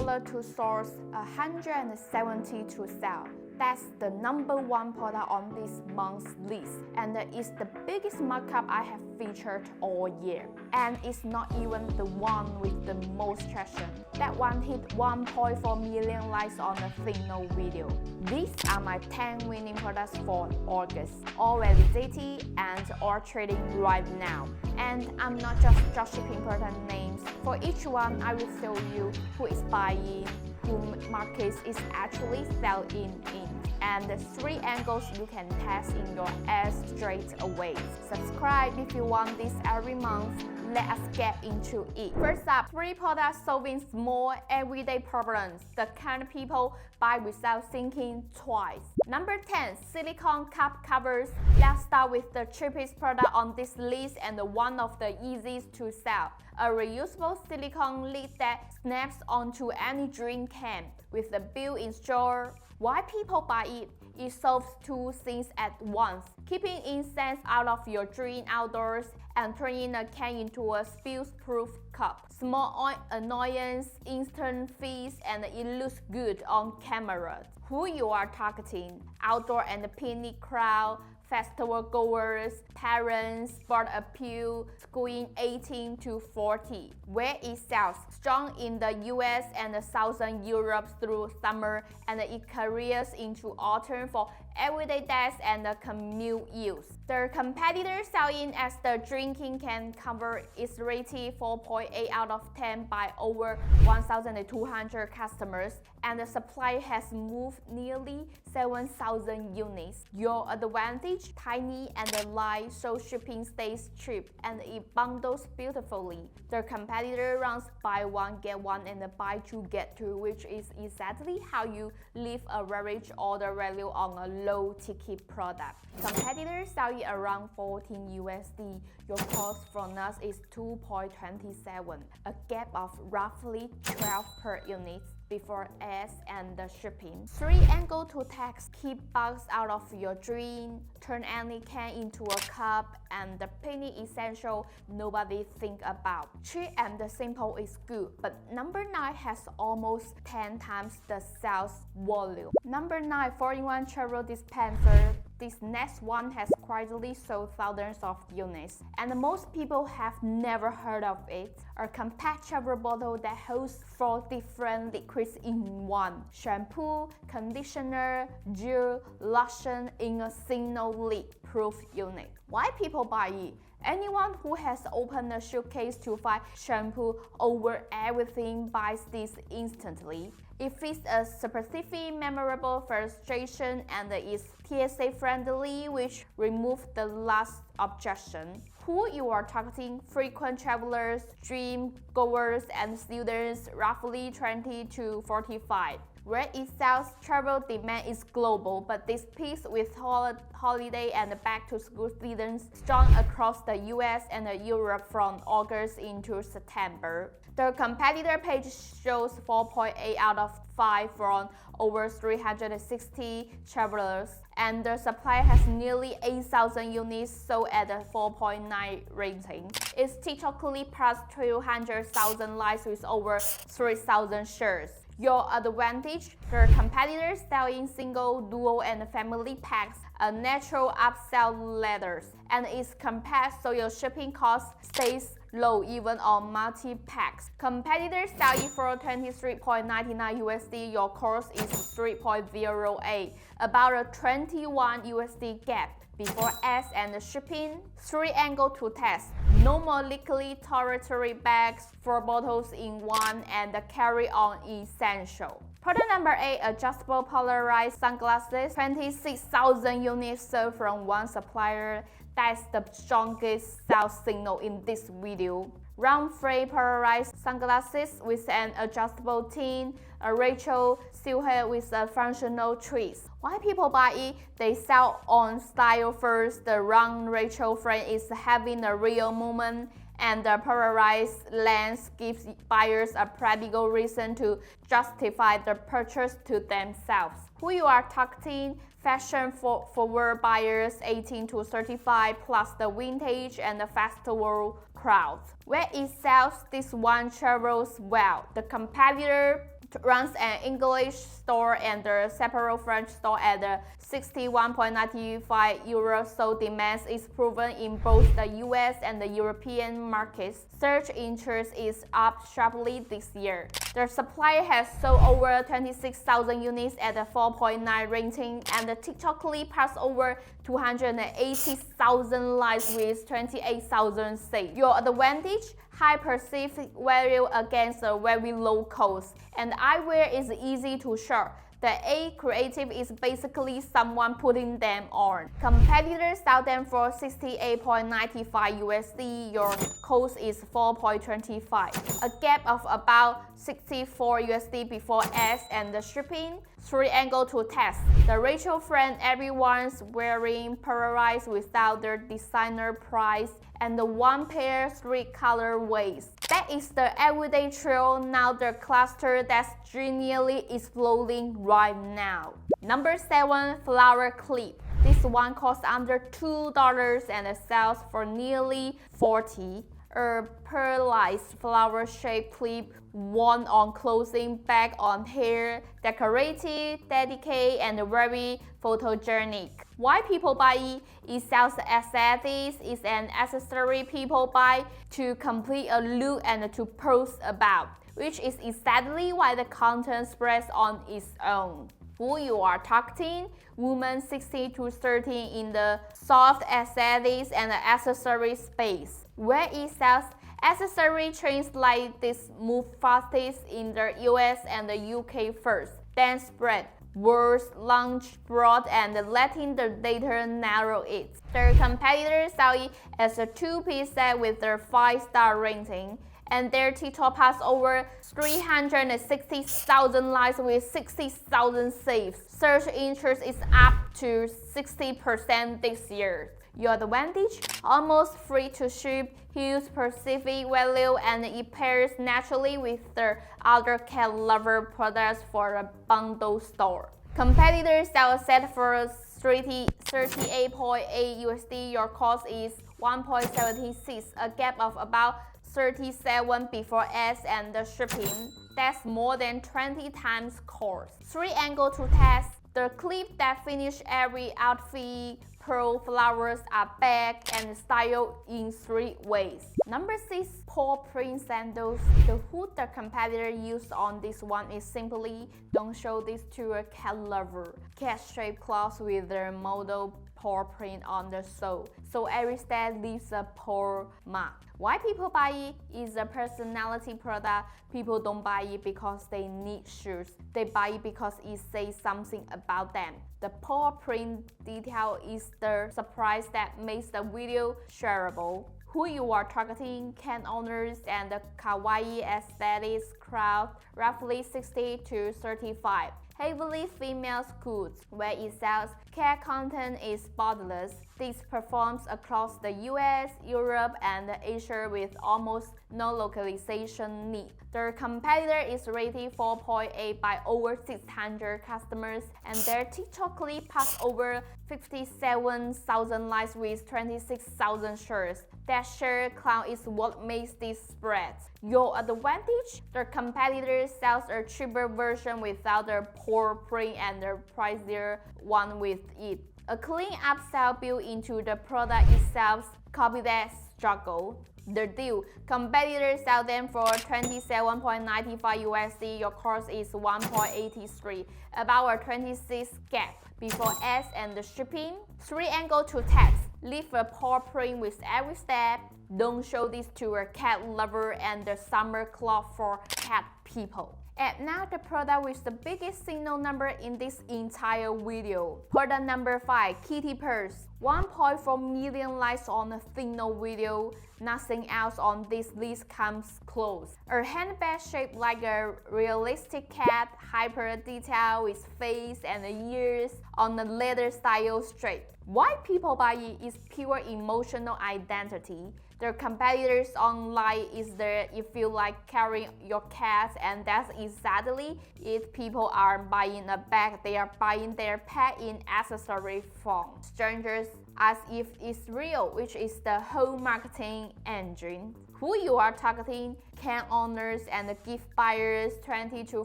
$1 to source, 170 to sell. That's the #1 product on this month's list, and it's the biggest markup I have featured all year. And it's not even the one with the most traction. That one hit 1.4 million likes on a SINO video. These are my 10 winning products for August, all validated and all trading right now. And I'm not just dropshipping product names. For each one, I will show you who is buying, who market is actually selling in, and the 3 angles you can test in your ads straight away. Subscribe if you want this every month. Let us get into it. First up, 3 products solving small everyday problems. The kind of people buy without thinking twice. Number 10, silicone cup covers. Let's start with the cheapest product on this list and one of the easiest to sell. A reusable silicone lid that snaps onto any drink can with a built-in straw. Why people buy it? It solves 2 things at once: keeping insects out of your drink outdoors and turning a can into a spill-proof cup. Small annoyance, instant fees, and it looks good on camera. Who you are targeting? Outdoor and picnic crowd, festival goers, parents, sport appeal, schooling 18 to 40. Where it sells? Strong in the US and Southern Europe through summer, and it carries into autumn for everyday days and commute use. The competitor selling as the drinking can cover is rated 4.8 out of 10 by over 1,200 customers, and the supply has moved nearly 7,000 units. Your advantage: tiny and light, so shipping stays cheap, and it bundles beautifully. The competitor runs buy one get one and buy two get two, which is exactly how you leave a average order value on a low-ticket product. Competitors sell it around 14 USD. Your cost from us is 2.27, a gap of roughly 12 per unit before ads and the shipping. 3 angle to text: keep bugs out of your drink, turn any can into a cup, and the penny essential nobody think about. Cheap and simple is good, but number 9 has almost 10 times the sales volume. Number 9, 4-in-1 travel dispenser. This next one has quietly sold thousands of units, and most people have never heard of it. A compact travel bottle that holds 4 different liquids in one: shampoo, conditioner, gel, lotion in a single leak-proof unit. Why people buy it? Anyone who has opened a suitcase to find shampoo over everything buys this instantly. It fits a specific memorable frustration and is TSA friendly, which removes the last objection. Who you are targeting? Frequent travelers, dream goers, and students, roughly 20 to 45. Where it sells, travel demand is global, but this peaks with holiday and back-to-school seasons, strong across the US and Europe from August into September. The competitor page shows 4.8 out of 5 from over 360 travelers, and the Supplier has nearly 8,000 units sold at a 4.9 rating. It's TikTokly plus 200,000 likes with over 3,000 shares. Your advantage: the competitors selling single, dual, and family packs, a natural upsell ladders, and it's compact so your shipping cost stays low even on multi-packs. Competitors sell it for 23.99 USD. Your cost is 3.08, about a 21 USD gap before ads and shipping. 3 angle to test: no more liquid territory bags, 4 bottles in one, and the carry-on essential. Product number 8, adjustable polarized sunglasses. 26,000 units sold from one supplier. That's the strongest sales signal in this video. Round-frame polarized sunglasses with an adjustable tint, a retro silhouette with a functional twist. Why people buy it? They sell on style first. The round retro frame is having a real movement, and the polarized lens gives buyers a practical reason to justify the purchase to themselves. Who you are targeting? Fashion-forward buyers 18 to 35, plus the vintage and the festival crowds. Where it sells, this one travels well. The competitor runs an English store and a separate French store at 61.95 euros, so demand is proven in both the US and the European markets. Search interest is up sharply this year. The Supplier has sold over 26,000 units at a 4.9 rating, and the TikTok clip passed over 280,000 likes with 28,000 saves. Your advantage? High perceived value against a very low cost, and eyewear is easy to shop. The A creative is basically someone putting them on. Competitors sell them for 68.95 USD. Your cost is 4.25, a gap of about 64 USD before ads and the shipping. 3-angle to test. The retro friend everyone's wearing, Polarized without their designer price, and the one pair 3 colorways. That is the everyday trail, now the cluster that's genially exploding right now. Number 7, flower clip. This one costs under $2 and it sells for nearly $40. A pearlized flower-shaped clip worn on clothing, bag on hair, decorative, dedicated, and very photogenic. Why people buy it? It sells aesthetics. It's an accessory people buy to complete a look and to post about, which is exactly why the content spreads on its own. Who you are targeting? Women 16 to 30 in the soft aesthetics and accessory space, where it sells accessory trends like this move fastest in the US and the UK first, then spread words launch broad and letting the data narrow it. Their competitors sell it as a 2-piece set with their 5-star rating, and their TikTok passed over 360,000 likes with 60,000 saves. Search interest is up to 60% this year. Your advantage? Almost free to ship, huge perceived value, and it pairs naturally with the other cat lover products for a bundle store. Competitors sell a set for 38.8 USD. Your cost is 1.76, a gap of about 37 before ads and the shipping. That's more than 20 times cost. 3-angle to test. The clip that finish every outfit. Pearl flowers are back and styled in 3 ways. Number 6, paw print sandals. The hood the competitor used on this one is simply don't show this to a cat lover. Cat-shaped cloth with their model paw print on the sole, so every step leaves a paw mark. Why people buy it is a personality product. People don't buy it because they need shoes. They buy it because it says something about them. The paw print detail is the surprise that makes the video shareable. Who you are targeting? Cat owners and the kawaii aesthetics crowd, roughly 60 to 35. Heavily female goods, where it sells cat content is spotless. This performs across the US, Europe, and Asia with almost no localization need. Their competitor is rated 4.8 by over 600 customers, and their TikTok clip passed over 57,000 likes with 26,000 shares. That share count is what makes this spread. Your advantage? Their competitor sells a cheaper version without the paw print and the pricier one with it. A clean upsell built into the product itself. Copy that struggle. The deal. Competitors sell them for 27.95 USD. Your cost is 1.83, about a 26 gap before ads and the shipping. 3-angle to text. Leave a paw print with every step. Don't show this to a cat lover and the summer cloth for cat people. And now the product with the biggest signal number in this entire video. Product number 5, kitty purse. 1.4 million likes on a signal video. Nothing else on this list comes close. A handbag shaped like a realistic cat, hyper detail with face and ears on a leather style strap. Why people buy it is pure emotional identity. Their competitors online is there if you like carrying your cat, and that's exactly it. People aren't buying a bag, they are buying their pet in accessory form. Strangers as if it's real, which is the whole marketing engine. Who you are targeting? can owners and gift buyers 20 to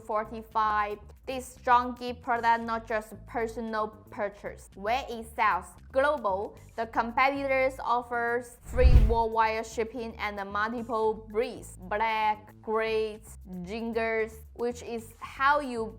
45. This strong gift product not just personal purchase. Where it sells global, the competitors offers free worldwide shipping and multiple breeds, black, gray, gingers, which is how you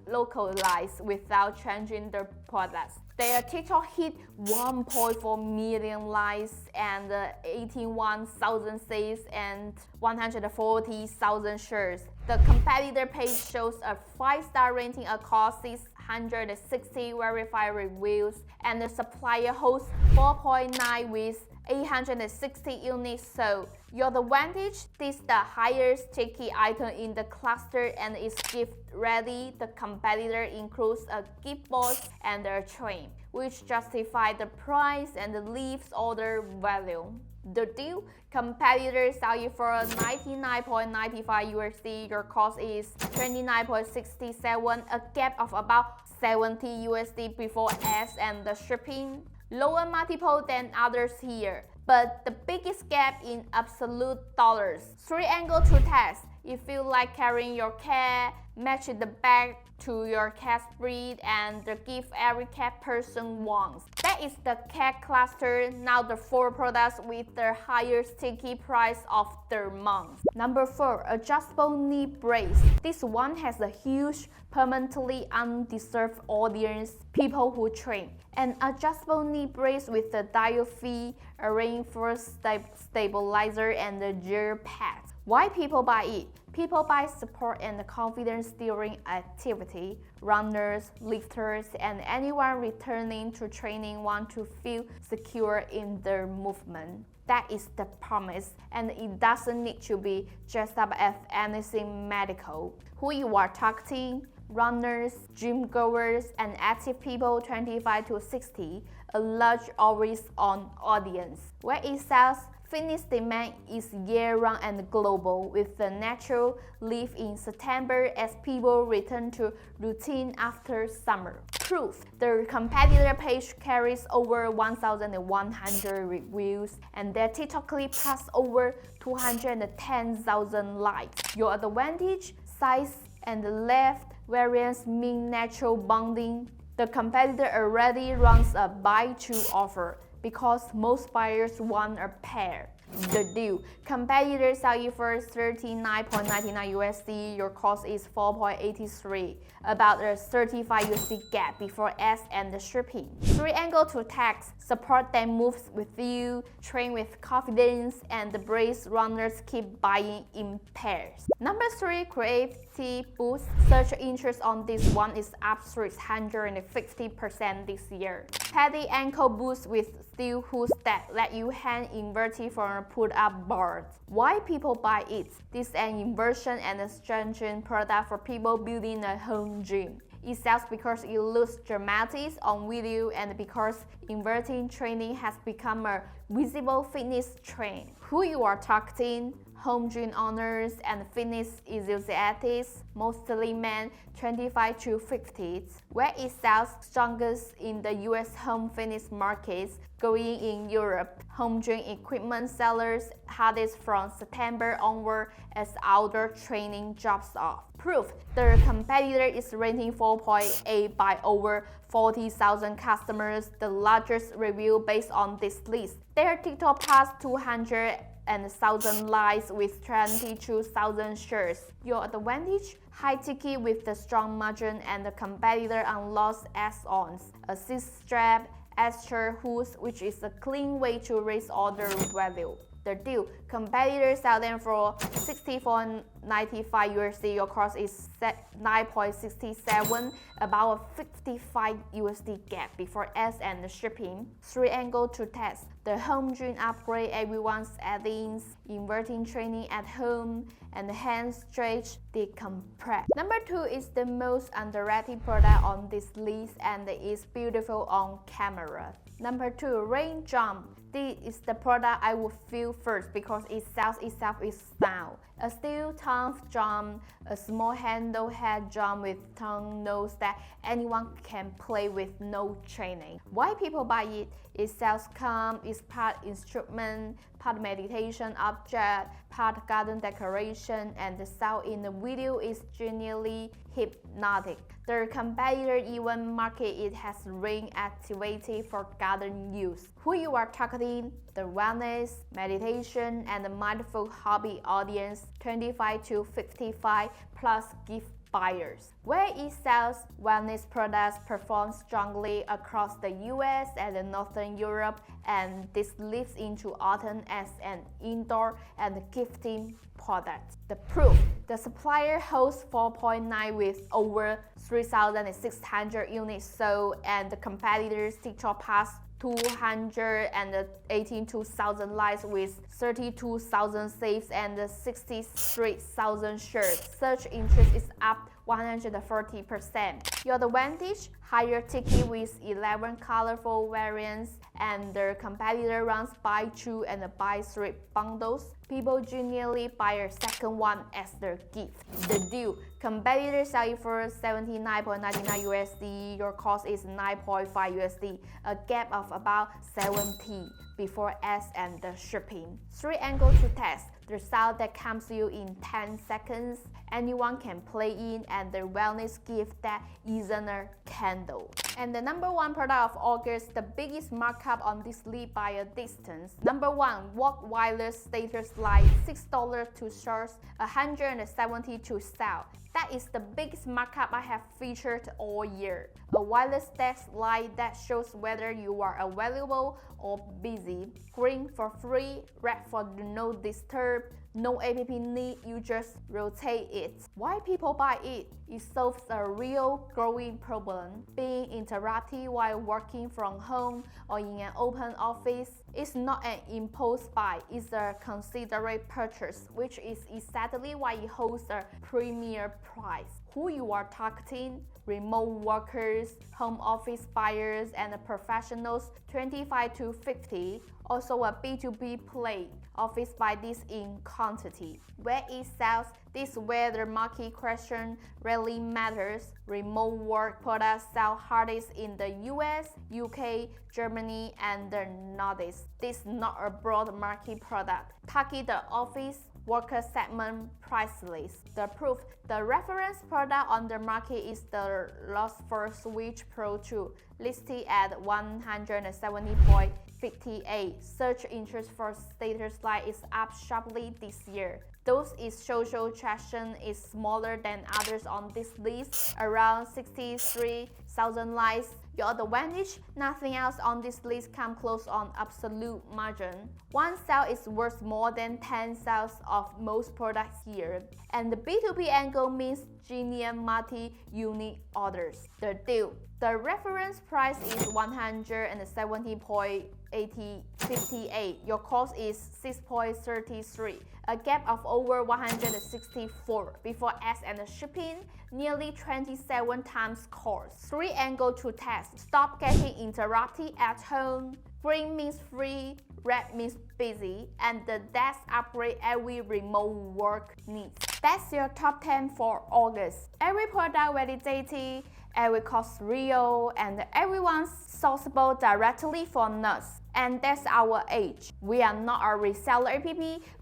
localize without changing the products. Their TikTok hit 1.4 million likes and 81,000 saves and 140,000 shares. The competitor page shows a 5-star rating across 660 verified reviews, and the supplier hosts 4.9 with 860 units sold. Your advantage: this is the highest ticket item in the cluster and is gift ready. The competitor includes a gift box and a train, which justify the price and leaves order value. The deal: competitors sell you for $99.95 USD. Your cost is $29.67, a gap of about $70 USD before ads and the shipping. Lower multiple than others here, but the biggest gap in absolute dollars. 3-angle to test. If you like carrying your cat, match the bag to your cat's breed and the gift every cat person wants. That is the cat cluster. Now the 4 products with the highest ticket price of the month. Number 4, adjustable knee brace. This one has a huge, permanently undeserved audience, people who train. An adjustable knee brace with the dial fee, a reinforced stabilizer, and the gel pad. Why people buy it? People buy support and confidence during activity. Runners, lifters, and anyone returning to training want to feel secure in their movement. That is the promise, and it doesn't need to be dressed up as anything medical. Who you are targeting? Runners, gym goers, and active people 25 to 60, a large always-on audience. Where it sells, fitness demand is year-round and global, with the natural lift in September as people return to routine after summer. Proof: the competitor page carries over 1,100 reviews, and their TikTok clip has over 210,000 likes. Your advantage: size and left variants mean natural bonding. The competitor already runs a buy-two offer because most buyers want a pair. The deal: competitors sell you for $39.99 USD. Your cost is $4.83, about a $35 USD gap before ads and the shipping. 3-angle to text: support that moves with you, train with confidence, and the brace runners keep buying in pairs. Number 3, creativity boost. Search interest on this one is up 350% this year. Padded ankle boots with steel hooks that let you hang inverted from a put-up board. Why people buy it? This is an inversion and a stringent product for people building a home gym. It sells because it looks dramatic on video and because inverting training has become a visible fitness trend. Who you are targeting? Home gym owners and fitness enthusiasts, mostly men 25 to 50. Where it sells strongest in the US home fitness markets, going in Europe. Home gym equipment sellers hardest from September onward as outdoor training drops off. Proof: the competitor is rating 4.8 by over 40,000 customers, the largest review based on this list. Their TikTok passed 200,000 likes with 22,000 shares. Your advantage: high ticket with the strong margin, and the competitor unlocks add-ons, a 6-strap extra hooks, which is a clean way to raise order value. The deal: competitors sell them for $64.95 USD. Your cost is $9.67, about a $55 USD gap before ads and the shipping. 3-angle to test: the home gym upgrade everyone's add-ins, inverting training at home, and hand stretch decompress. Number 2 is the most underrated product on this list, and is beautiful on camera. Number 2, rain jump. This is the product I would feel first because it sells itself is sound. A steel tongue drum, a small handle head drum with tongue nose that anyone can play with no training. Why people buy it? It sells calm, it's part instrument, part meditation object, part garden decoration, and the sound in the video is genuinely hypnotic. Their competitor even market it as ring activated for garden use. Who you are targeting? The wellness, meditation, and the mindful hobby audience, 25 to 55 plus gift buyers. Where it sells, wellness products perform strongly across the US and Northern Europe, and this leads into autumn as an indoor and gifting product. The proof: the Supplier holds 4.9 with over 3,600 units sold, and the competitors TikTok passed 218,000 likes with 32,000 saves and 63,000 shares. Search interest is up 140%. Your advantage: higher ticket with 11 colorful variants, and their competitor runs buy 2 and buy 3 bundles. People genuinely buy a second one as their gift. The deal: competitors sell it for $79.99 USD. Your cost is $9.5 USD, a gap of about 70 before ads and the shipping. 3 angle to test: the sound that comes to you in 10 seconds, anyone can play in, and the wellness gift that isn't a candle. And the number one product of August, the biggest markup on this list by a distance. Number one, Walk Wireless Status Light, $6 to source, $170 to sell. That is the biggest markup I have featured all year. A wireless desk light that shows whether you are available or busy. Green for free, red for do not disturb. No app need, you just rotate it. Why people buy it? It solves a real growing problem. Being interrupted while working from home or in an open office is not an impulse buy, it's a considerate purchase, which is exactly why it holds a premier price. Who you are targeting? Remote workers, home office buyers, and professionals 25 to 50. Also a B2B play. Office buy this in quantity. Where it sells, this is where the market question really matters. Remote work products sell hardest in the US, UK, Germany, and the Nordics. This is not a broad market product. Target the office worker segment priceless. The proof: the reference product on the market is the Lost for Switch Pro 2, listed at $170.58. Search interest for status light is up sharply this year. Though its social traction is smaller than others on this list, around 63,000 likes. Your advantage: nothing else on this list comes close on absolute margin. One sale is worth more than 10 sales of most products here. And the B2B angle means genuine multi-unit orders. The deal: the reference price is $170.58. Your cost is $6.33, a gap of over 164 before ads and shipping, nearly 27 times cost. 3 angle to test: stop getting interrupted at home. Green means free, red means busy, and the desk upgrade every remote work needs. That's your top 10 for August. Every product validated, every cost real, and everyone's sourceable directly from us. And that's our edge. We are not a reseller app.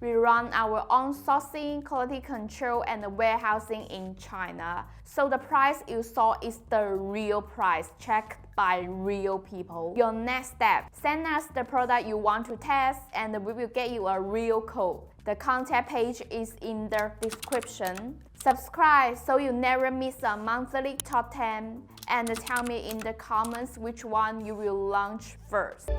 We run our own sourcing, quality control, and warehousing in China. So the price you saw is the real price, checked by real people. Your next step: send us the product you want to test, and we will get you a real code. The contact page is in the description. Subscribe so you never miss a monthly top 10, and tell me in the comments which one you will launch first.